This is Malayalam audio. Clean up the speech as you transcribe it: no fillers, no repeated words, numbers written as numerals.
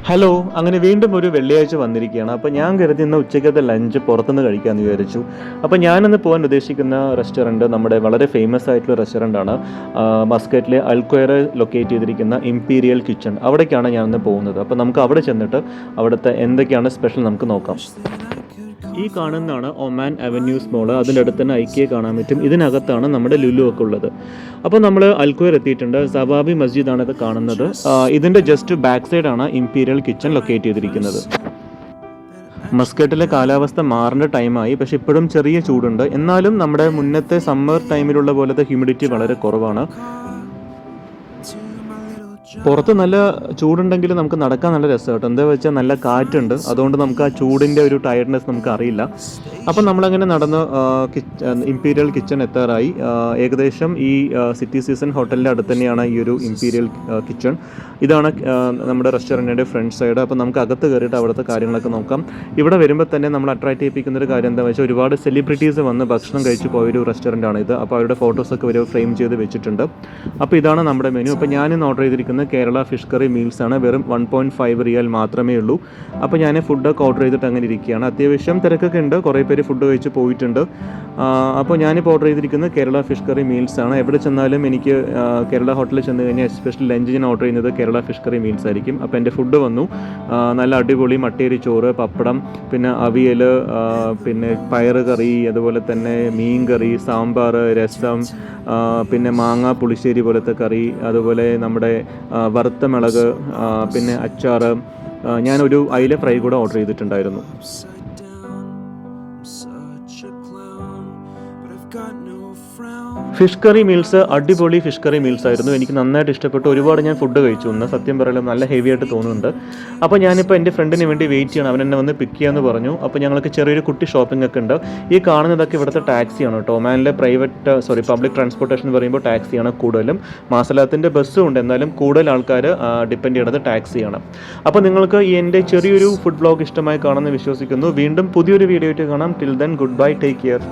ഹലോ, അങ്ങനെ വീണ്ടും ഒരു വെള്ളിയാഴ്ച വന്നിരിക്കുകയാണ്. അപ്പോൾ ഞാൻ കരുതി ഇന്ന് ഉച്ചയ്ക്കത്തെ ലഞ്ച് പുറത്തുനിന്ന് കഴിക്കാമെന്ന് വിചാരിച്ചു. അപ്പോൾ ഞാനിന്ന് പോകാൻ ഉദ്ദേശിക്കുന്ന റെസ്റ്റോറൻറ്റ് നമ്മുടെ വളരെ ഫേമസ് ആയിട്ടുള്ള റെസ്റ്റോറൻ്റാണ്. മസ്കറ്റിലെ അൽക്വയർ ലൊക്കേറ്റ് ചെയ്തിരിക്കുന്ന ഇംപീരിയൽ കിച്ചൺ. അവിടേക്കാണ് ഞാനിന്ന് പോകുന്നത്. അപ്പോൾ നമുക്ക് അവിടെ ചെന്നിട്ട് അവിടുത്തെ എന്തൊക്കെയാണ് സ്പെഷ്യൽ നമുക്ക് നോക്കാം. ഈ കാണുന്നതാണ് ഒമാൻ അവന്യൂസ് മോള്. അതിൻ്റെ അടുത്ത് തന്നെ ഐക്യ കാണാൻ പറ്റും. ഇതിനകത്താണ് നമ്മുടെ ലുലു ഒക്കെ ഉള്ളത്. അപ്പോൾ നമ്മൾ അൽക്വയർ എത്തിയിട്ടുണ്ട്. സവാബി മസ്ജിദാണ് ഇത് കാണുന്നത്. ഇതിൻ്റെ ജസ്റ്റ് ബാക്ക് സൈഡാണ് ഇംപീരിയൽ കിച്ചൺ ലൊക്കേറ്റ് ചെയ്തിരിക്കുന്നത്. മസ്കറ്റിലെ കാലാവസ്ഥ മാറേണ്ട ടൈമായി, പക്ഷേ ഇപ്പോഴും ചെറിയ ചൂടുണ്ട്. എന്നാലും നമ്മുടെ മുന്നത്തെ സമ്മർ ടൈമിലുള്ള പോലത്തെ ഹ്യൂമിഡിറ്റി വളരെ കുറവാണ്. പുറത്ത് നല്ല ചൂടുണ്ടെങ്കിൽ നമുക്ക് നടക്കാൻ നല്ല രസമായിട്ട്, എന്താ വെച്ചാൽ നല്ല കാറ്റുണ്ട്. അതുകൊണ്ട് നമുക്ക് ആ ചൂടിൻ്റെ ഒരു ടയർഡ്നെസ് നമുക്ക് അറിയില്ല. അപ്പം നമ്മളങ്ങനെ നടന്ന് ഇംപീരിയൽ കിച്ചൺ എത്താറായി. ഏകദേശം ഈ സിറ്റി സീസൺ ഹോട്ടലിൻ്റെ അടുത്ത് തന്നെയാണ് ഈ ഒരു ഇംപീരിയൽ കിച്ചൺ. ഇതാണ് നമ്മുടെ റെസ്റ്റോറൻറ്റിൻ്റെ ഫ്രണ്ട് സൈഡ്. അപ്പോൾ നമുക്ക് അകത്ത് കയറിയിട്ട് അവിടുത്തെ കാര്യങ്ങളൊക്കെ നോക്കാം. ഇവിടെ വരുമ്പോൾ തന്നെ നമ്മൾ അട്രാക്ട് ചെയ്യിപ്പിക്കുന്ന ഒരു കാര്യം എന്താണെന്ന് വെച്ചാൽ ഒരുപാട് സെലിബ്രിറ്റീസ് വന്ന് ഭക്ഷണം കഴിച്ച് പോയൊരു റെസ്റ്റോറൻ്റാണ് ഇത്. അപ്പോൾ അവരുടെ ഫോട്ടോസൊക്കെ ഒരു ഫ്രെയിം ചെയ്ത് വെച്ചിട്ടുണ്ട്. അപ്പോൾ ഇതാണ് നമ്മുടെ മെനു. അപ്പോൾ ഞാനിന്ന് ഓർഡർ ചെയ്തിരിക്കുന്നത് കേരള ഫിഷ് കറി മീൽസ് ആണ്. വെറും 1.5 റിയാൽ മാത്രമേ ഉള്ളൂ. അപ്പോൾ ഞാൻ ഫുഡൊക്കെ ഓർഡർ ചെയ്തിട്ട് അങ്ങനെ ഇരിക്കുകയാണ്. അത്യാവശ്യം തിരക്കൊക്കെ ഉണ്ട്, കുറേ പേര് ഫുഡ് കഴിച്ച് പോയിട്ടുണ്ട്. അപ്പോൾ ഞാനിപ്പോൾ ഓർഡർ ചെയ്തിരിക്കുന്നത് കേരള ഫിഷ് കറി മീൽസ് ആണ്. എവിടെ ചെന്നാലും എനിക്ക് കേരള ഹോട്ടലിൽ ചെന്ന് കഴിഞ്ഞാൽ എസ്പെഷ്യലി ലഞ്ച് ഞാൻ ഓർഡർ ചെയ്യുന്നത് കേരള ഫിഷ് കറി മീൽസ് ആയിരിക്കും. അപ്പോൾ എൻ്റെ ഫുഡ് വന്നു. നല്ല അടിപൊളി മട്ടേരി ചോറ്, പപ്പടം, പിന്നെ അവിയൽ, പിന്നെ പയറ് കറി, അതുപോലെ തന്നെ മീൻ കറി, സാമ്പാർ, രസം, പിന്നെ മാങ്ങ പുളിശ്ശേരി പോലത്തെ കറി, അതുപോലെ നമ്മുടെ വറുത്ത മുളക്, പിന്നെ അച്ചാർ. ഞാനൊരു അയില ഫ്രൈ കൂടെ ഓർഡർ ചെയ്തിട്ടുണ്ടായിരുന്നു. ഫിഷ് കറി മീൽസ് അടിപൊളി ഫിഷ് കറി മീൽസ് ആയിരുന്നു. എനിക്ക് നന്നായിട്ട് ഇഷ്ടപ്പെട്ടു. ഒരുപാട് ഞാൻ ഫുഡ് കഴിച്ചു എന്ന് സത്യം പറയാനും നല്ല ഹെവി ആയിട്ട് തോന്നുന്നുണ്ട്. അപ്പോൾ ഞാനിപ്പോൾ എൻ്റെ ഫ്രണ്ടിന് വേണ്ടി വെയിറ്റ് ചെയ്യണം. അവൻ എന്നെ വന്ന് പിക്ക് ചെയ്യാമെന്ന് പറഞ്ഞു. അപ്പോൾ ഞങ്ങൾക്ക് ചെറിയൊരു കുട്ടി ഷോപ്പിംഗ് ഒക്കെ ഉണ്ട്. ഈ കാണുന്നതൊക്കെ ഇവിടുത്തെ ടാക്സിയാണ് കേട്ടോ. ഒമാനിലെ പബ്ലിക് ട്രാൻസ്പോർട്ടേഷൻ എന്ന് പറയുമ്പോൾ ടാക്സിയാണ് കൂടുതലും. മാസലാത്തിൻ്റെ ബസ്സും ഉണ്ട്, എന്നാലും കൂടുതൽ ആൾക്കാർ ഡിപ്പെൻഡ് ചെയ്യുന്നത് ടാക്സിയാണ്. അപ്പോൾ നിങ്ങൾക്ക് എൻ്റെ ചെറിയൊരു ഫുഡ് വ്ലോഗ് ഇഷ്ടമായി കാണുമെന്ന് വിശ്വസിക്കുന്നു. വീണ്ടും പുതിയൊരു വീഡിയോ ആയിട്ട് കാണാം. Till then good bye, take care.